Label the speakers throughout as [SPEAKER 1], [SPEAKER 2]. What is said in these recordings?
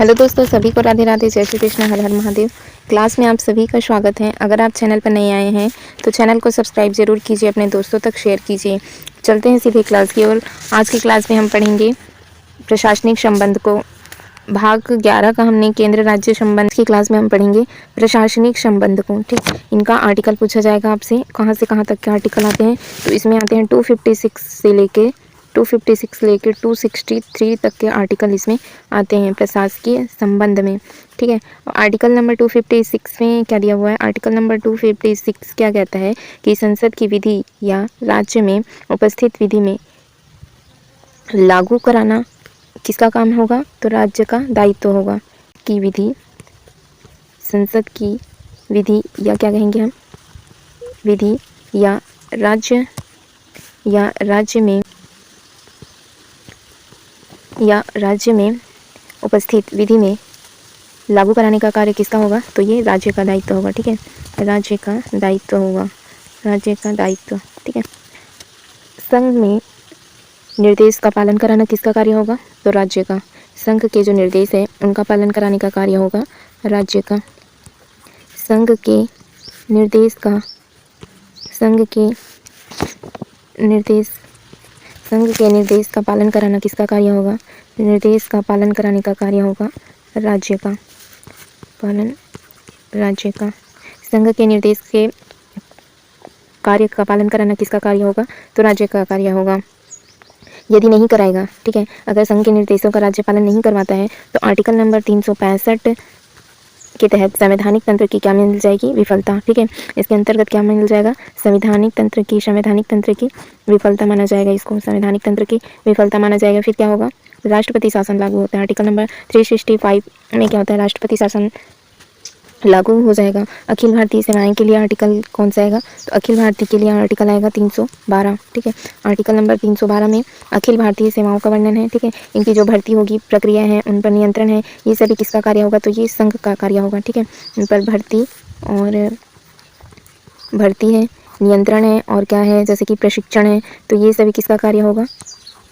[SPEAKER 1] Hello दोस्तों, सभी को राधे राधे, जय श्री कृष्ण, हर हर महादेव। क्लास में आप सभी का स्वागत है। अगर आप चैनल पर नए आए हैं तो चैनल को सब्सक्राइब ज़रूर कीजिए, अपने दोस्तों तक शेयर कीजिए। चलते हैं सीधे क्लास की ओर। आज की क्लास में हम पढ़ेंगे प्रशासनिक संबंध को। भाग 11 का हमने केंद्र राज्य संबंध की क्लास में हम पढ़ेंगे प्रशासनिक संबंध को। ठीक, इनका आर्टिकल पूछा जाएगा आपसे, कहाँ से कहाँ तक के आर्टिकल आते हैं। तो इसमें आते हैं 256 से लेके 263 तक के आर्टिकल इसमें आते हैं प्रशासकीय संबंध में। ठीक है, आर्टिकल नंबर 256 में क्या दिया हुआ है? आर्टिकल नंबर 256 क्या कहता है कि संसद की विधि या राज्य में उपस्थित विधि में लागू कराना किसका काम होगा? तो राज्य का दायित्व होगा। की विधि, संसद की विधि या क्या कहेंगे हम, विधि या राज्य में उपस्थित विधि में लागू कराने का कार्य किसका होगा? तो ये राज्य का दायित्व होगा। ठीक है, राज्य का दायित्व होगा, राज्य का दायित्व। ठीक है, संघ में निर्देश का पालन कराना किसका कार्य होगा? तो राज्य का। संघ के जो निर्देश है उनका पालन कराने का कार्य होगा राज्य का। संघ के निर्देश का पालन कराना किसका कार्य होगा? निर्देश का पालन कराने का कार्य होगा राज्य का। राज्य का। संघ के निर्देश के कार्य का पालन कराना किसका कार्य होगा? तो राज्य का कार्य होगा। यदि नहीं कराएगा, ठीक है, अगर संघ के निर्देशों का राज्य पालन नहीं करवाता है तो आर्टिकल नंबर 365 के तहत संवैधानिक तंत्र की क्या मिल जाएगी? विफलता। ठीक है, इसके अंतर्गत क्या मिल जाएगा? संवैधानिक तंत्र की विफलता माना जाएगा। इसको संवैधानिक तंत्र की विफलता माना जाएगा। फिर क्या होगा? राष्ट्रपति शासन लागू होता है। आर्टिकल नंबर 365 में क्या होता है? राष्ट्रपति शासन लागू हो जाएगा। अखिल भारतीय सेवाएं के लिए आर्टिकल कौन सा आएगा? तो अखिल भारतीय के लिए आर्टिकल आएगा 312। ठीक है, आर्टिकल नंबर 312 में अखिल भारतीय सेवाओं का वर्णन है। ठीक है, इनकी जो भर्ती होगी, प्रक्रिया है, उन पर नियंत्रण है, ये सभी किसका कार्य होगा? तो ये संघ का कार्य होगा। ठीक है, इन पर भर्ती है, नियंत्रण है और क्या है, जैसे कि प्रशिक्षण है, तो ये सभी किसका कार्य होगा?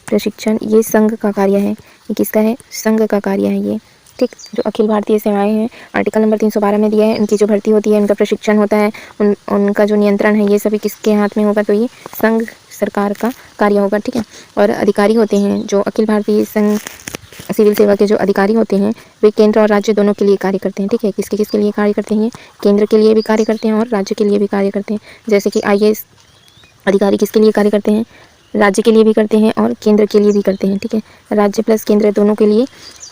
[SPEAKER 1] प्रशिक्षण, ये संघ का कार्य है। ये किसका है? संघ का कार्य है ये। ठीक, जो अखिल भारतीय सेवाएं हैं आर्टिकल नंबर 312 में दिया है, इनकी जो भर्ती होती है, इनका प्रशिक्षण होता है, उनका जो नियंत्रण है, ये सभी किसके हाथ में होगा? तो ये संघ सरकार का कार्य होगा। ठीक है, और अधिकारी होते हैं जो अखिल भारतीय संघ सिविल सेवा के जो अधिकारी होते हैं, वे केंद्र और राज्य दोनों के लिए कार्य करते हैं। ठीक है, किसके लिए कार्य करते हैं? केंद्र के लिए भी कार्य करते हैं और राज्य के लिए भी कार्य करते हैं। जैसे कि IAS अधिकारी किसके लिए कार्य करते हैं? राज्य के लिए भी करते हैं और केंद्र के लिए भी करते हैं। ठीक है, राज्य प्लस केंद्र दोनों के लिए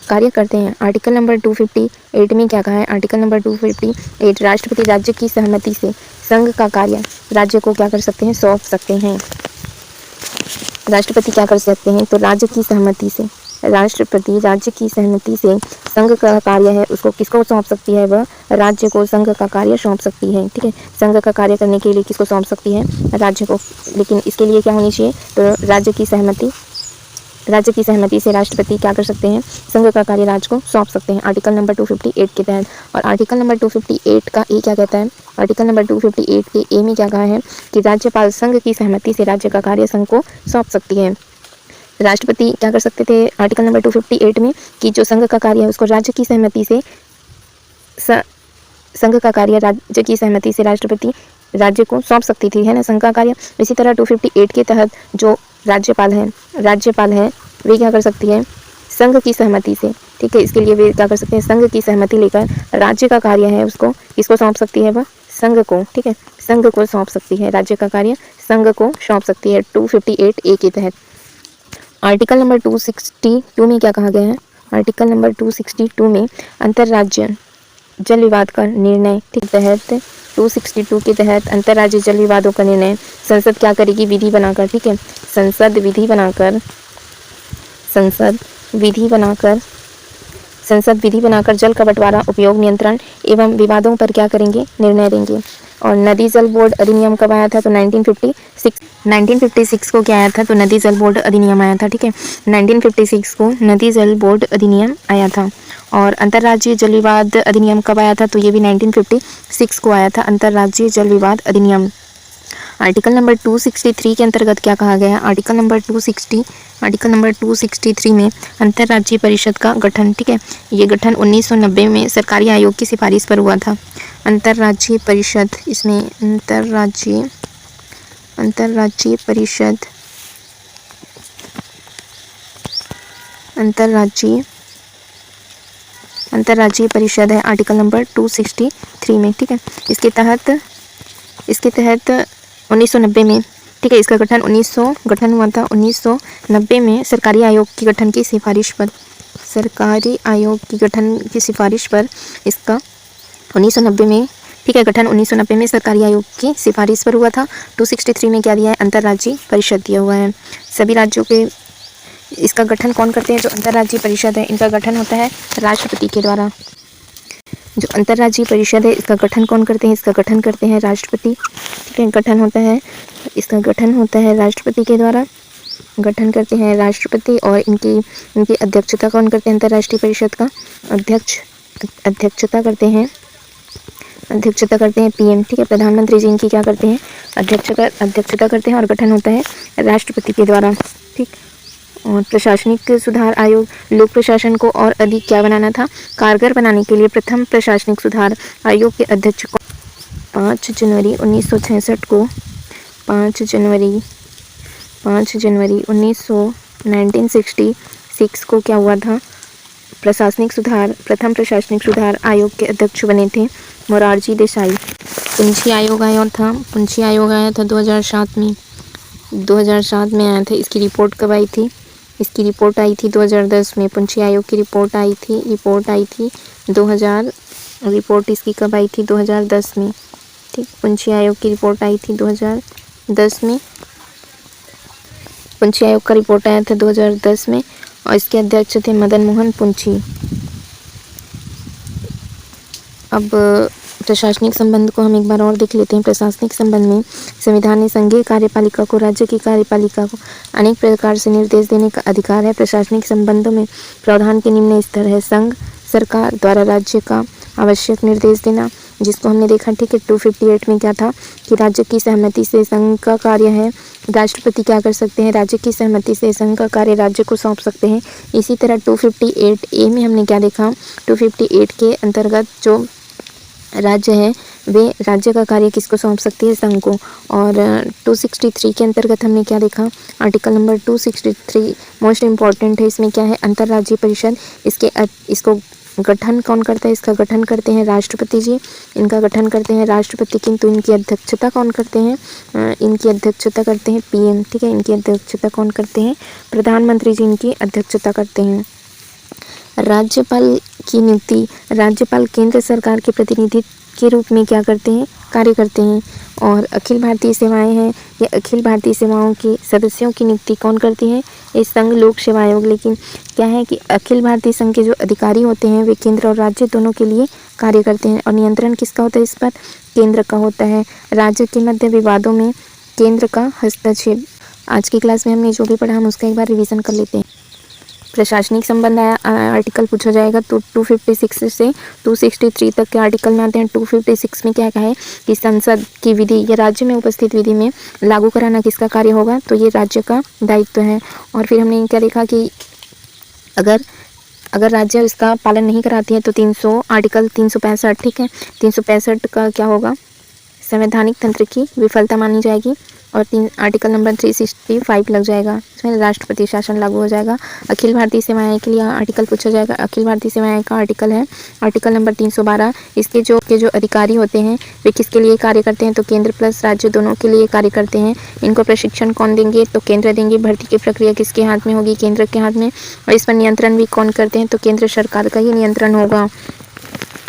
[SPEAKER 1] कार्य करते हैं। आर्टिकल नंबर 258 में क्या कहा है? आर्टिकल नंबर 258, राष्ट्रपति राज्य की सहमति से संघ का कार्य राज्य को क्या कर सकते हैं? सौंप सकते हैं। राष्ट्रपति क्या कर सकते हैं? तो राष्ट्रपति राज्य की सहमति से संघ का कार्य है उसको किसको सौंप सकती है? वह राज्य को संघ का कार्य सौंप सकती है। ठीक है, संघ का कार्य करने के लिए किसको सौंप सकती है? राज्य को। लेकिन इसके लिए क्या होनी चाहिए? तो राज्य की सहमति से राष्ट्रपति क्या कर सकते हैं? संघ का कार्य राज्य को सौंप सकते हैं, आर्टिकल नंबर 258 के तहत। और आर्टिकल नंबर 258 का ए क्या कहता है? आर्टिकल नंबर 258 के ए में क्या कहा है कि राज्यपाल संघ की सहमति से राज्य का कार्य संघ को सौंप सकती है। राष्ट्रपति क्या कर सकते थे आर्टिकल नंबर 258 में कि जो संघ का कार्य है उसको राज्य की सहमति से संघ का कार्य राज्य की सहमति से राष्ट्रपति राज्य को सौंप सकती थी, है ना, संघ का कार्य। इसी तरह 258 के तहत जो राज्यपाल है वे क्या कर सकती है? संघ की सहमति से। ठीक है, इसके लिए वे क्या कर सकते हैं? संघ की सहमति लेकर राज्य का कार्य है उसको किसको सौंप सकती है? वह संघ को। ठीक है, संघ को सौंप सकती है, राज्य का कार्य संघ को सौंप सकती है 258A के तहत। आर्टिकल नंबर 262 में क्या कहा गया है? आर्टिकल नंबर 262 में अंतर्राज्य जल विवाद का निर्णय। ठीक, तहत 262 के तहत अंतर्राज्यीय जल विवादों का निर्णय संसद क्या करेगी? विधि बनाकर। ठीक है, संसद विधि बनाकर जल का बंटवारा, उपयोग, नियंत्रण एवं विवादों पर क्या करेंगे? निर्णय देंगे। और नदी जल बोर्ड अधिनियम कब आया था? तो 1956 को क्या आया था? तो नदी जल बोर्ड अधिनियम आया था। ठीक है, 1956 को नदी जल बोर्ड अधिनियम आया था। और अंतर्राज्यीय जल विवाद अधिनियम कब आया था? तो ये भी 1956 को आया था, अंतर्राज्यीय जल विवाद अधिनियम। आर्टिकल नंबर 263 के अंतर्गत क्या कहा गया है? आर्टिकल नंबर 263 में अंतर्राज्यीय परिषद का गठन, ठीक है, ये गठन 1990 में सरकारी आयोग की सिफारिश पर हुआ था। अंतर्राज्यीय परिषद, इसमें अंतर्राज्यीय परिषद है आर्टिकल नंबर 263 में, ठीक है। इसके तहत 1990 में, ठीक है, इसका गठन हुआ था 1990 में सरकारी आयोग की गठन की सिफारिश पर, इसका 1990 में, ठीक है, गठन 1990 में सरकारी आयोग की सिफारिश पर हुआ था। 263 में क्या दिया है? अंतर्राज्यीय परिषद दिया हुआ है। सभी राज्यों के इसका गठन कौन करते हैं? जो अंतर्राज्यीय परिषद है, इनका गठन होता है राष्ट्रपति के द्वारा। जो अंतर्राज्यीय परिषद है, इसका गठन कौन करते हैं? इसका गठन करते हैं राष्ट्रपति, ठीक है, इसका गठन होता है राष्ट्रपति के द्वारा, गठन करते हैं राष्ट्रपति। और इनकी अध्यक्षता कौन करते हैं? अंतर्राष्ट्रीय परिषद का अध्यक्षता करते हैं पीएम, ठीक है, प्रधानमंत्री जी इनकी क्या करते हैं? अध्यक्षता करते हैं और गठन होता है राष्ट्रपति के द्वारा, ठीक। और प्रशासनिक सुधार आयोग, लोक प्रशासन को और अधिक क्या बनाना था? कारगर बनाने के लिए प्रथम प्रशासनिक सुधार आयोग के अध्यक्ष को 5 जनवरी 1966 को 1966 को क्या हुआ था? प्रथम प्रशासनिक सुधार आयोग के अध्यक्ष बने थे मोरारजी देसाई। पुंछी आयोग आया था 2007 में आया था। इसकी रिपोर्ट कब आई थी? इसकी रिपोर्ट आई थी 2010 में। पुंछी आयोग की रिपोर्ट आई थी 2010 में, ठीक। पुंछी आयोग की रिपोर्ट आई थी 2010 में। पुंछी आयोग का रिपोर्ट आया था 2010 में और इसके अध्यक्ष थे मदन मोहन पुंछी। अब प्रशासनिक संबंध को हम एक बार और देख लेते हैं। प्रशासनिक संबंध में संविधान ने संघीय कार्यपालिका को राज्य की कार्यपालिका को अनेक प्रकार से निर्देश देने का अधिकार है। प्रशासनिक संबंधों में प्रावधान के निम्न स्तर है। संघ सरकार द्वारा राज्य का आवश्यक निर्देश देना, जिसको हमने देखा, ठीक है। 258 में क्या था कि राज्य की सहमति से संघ का कार्य है, राष्ट्रपति क्या कर सकते हैं? राज्य की सहमति से संघ का कार्य राज्य को सौंप सकते हैं। इसी तरह 258A में हमने क्या देखा? 258 के अंतर्गत जो राज्य है वे राज्य का कार्य किसको सौंप सकती है? संघ को। और 263 के अंतर्गत हमने क्या देखा? आर्टिकल नंबर 263 मोस्ट इम्पॉर्टेंट है। इसमें क्या है? अंतर्राज्यीय परिषद। इसको गठन कौन करता है? इसका गठन करते हैं राष्ट्रपति जी, इनका गठन करते हैं राष्ट्रपति, किंतु इनकी अध्यक्षता कौन करते हैं? इनकी अध्यक्षता करते हैं पीएम, ठीक है। इनकी अध्यक्षता कौन करते हैं? प्रधानमंत्री जी इनकी अध्यक्षता करते हैं। राज्यपाल की नियुक्ति, राज्यपाल केंद्र सरकार के प्रतिनिधि के रूप में क्या करते हैं? कार्य करते हैं। और अखिल भारतीय सेवाएं हैं, ये अखिल भारतीय सेवाओं के सदस्यों की नियुक्ति कौन करती है? ये संघ लोक सेवा आयोग। लेकिन क्या है कि अखिल भारतीय संघ के जो अधिकारी होते हैं वे केंद्र और राज्य दोनों के लिए कार्य करते हैं। और नियंत्रण किसका होता है इस पर? केंद्र का होता है। राज्य के मध्य विवादों में केंद्र का हस्तक्षेप। आज की क्लास में हमने जो भी पढ़ा हम उसका एक बार रिवीजन कर लेते हैं। प्रशासनिक संबंध आर्टिकल पूछा जाएगा तो 256 से 263 तक के आर्टिकल में आते हैं। 256 में क्या कहा है कि संसद की विधि या राज्य में उपस्थित विधि में लागू कराना किसका कार्य होगा? तो ये राज्य का दायित्व है। और फिर हमने क्या देखा कि अगर राज्य इसका पालन नहीं कराती है तो आर्टिकल 365, ठीक है, 365 का क्या होगा? संवैधानिक तंत्र की विफलता मानी जाएगी। और आर्टिकल नंबर 365 लग जाएगा, इसमें राष्ट्रपति शासन लागू हो जाएगा। अखिल भारतीय सेवाएं के लिए आर्टिकल पूछा जाएगा। अखिल भारतीय सेवाएं का आर्टिकल है आर्टिकल नंबर 312। इसके जो अधिकारी होते हैं वे किसके लिए कार्य करते हैं? तो केंद्र प्लस राज्य दोनों के लिए कार्य करते हैं। इनको प्रशिक्षण कौन देंगे? तो केंद्र देंगे। भर्ती की प्रक्रिया किसके हाथ में होगी? केंद्र के हाथ में। और इस पर नियंत्रण भी कौन करते हैं? तो केंद्र सरकार का ही नियंत्रण होगा।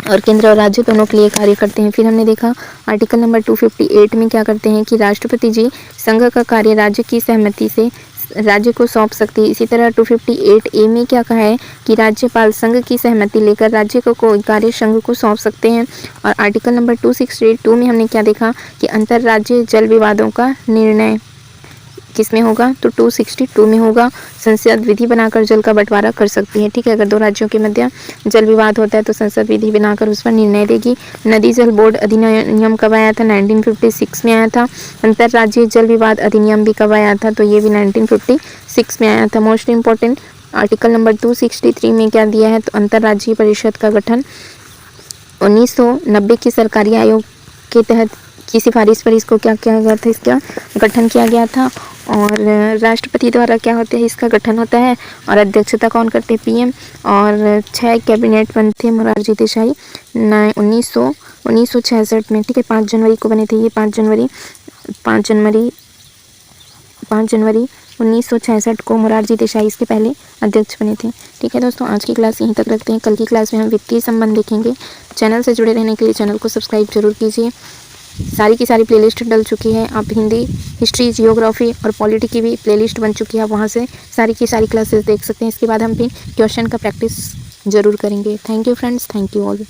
[SPEAKER 1] और केंद्र और राज्य दोनों के लिए कार्य करते हैं। फिर हमने देखा आर्टिकल नंबर 258 में क्या करते हैं कि राष्ट्रपति जी संघ का कार्य राज्य की सहमति से राज्य को सौंप सकती है। इसी तरह 258A में क्या कहा है कि राज्यपाल संघ की सहमति लेकर राज्य को कोई कार्य संघ को सौंप सकते हैं। और आर्टिकल नंबर 262 में हमने क्या देखा कि अंतर्राज्यीय जल विवादों का निर्णय, किस में होगा, तो 262 में होगा। संसद विधि बनाकर जल का बंटवारा कर सकती है। ठीक है, अगर दो राज्यों के मध्य जल विवाद होता है तो संसद विधि बनाकर उस पर निर्णय देगी। नदी जल बोर्ड अधिनियम कब आया था, 1956 में आया था। अंतर्राज्यीय जल विवाद अधिनियम भी कब आया था, तो ये भी 1956 में आया था। मोस्ट इंपॉर्टेंट आर्टिकल नंबर 263 में क्या दिया है, तो अंतर्राज्यीय परिषद का गठन 1990 की सरकारी आयोग के तहत की सिफारिश पर इसको क्या किया गया था, इसका गठन किया गया था। और राष्ट्रपति द्वारा क्या होता है, इसका गठन होता है। और अध्यक्षता कौन करते हैं, पीएम। और 6 कैबिनेट बनते हैं मोरारजी देसाई 1966 में। ठीक है, 5 जनवरी को बने थे ये, 5 जनवरी 1966 को मोरारजी देसाई इसके पहले अध्यक्ष बने थे। ठीक है दोस्तों, आज की क्लास यहीं तक रखते हैं। कल की क्लास में हम वित्तीय संबंध देखेंगे। चैनल से जुड़े रहने के लिए चैनल को सब्सक्राइब जरूर कीजिए। सारी की सारी प्लेलिस्ट डल चुकी है। आप हिंदी, हिस्ट्री, जियोग्राफी और पॉलिटी की भी प्लेलिस्ट बन चुकी है। आप वहाँ से सारी की सारी क्लासेस देख सकते हैं। इसके बाद हम फिर क्वेश्चन का प्रैक्टिस जरूर करेंगे। Thank you friends, thank you all.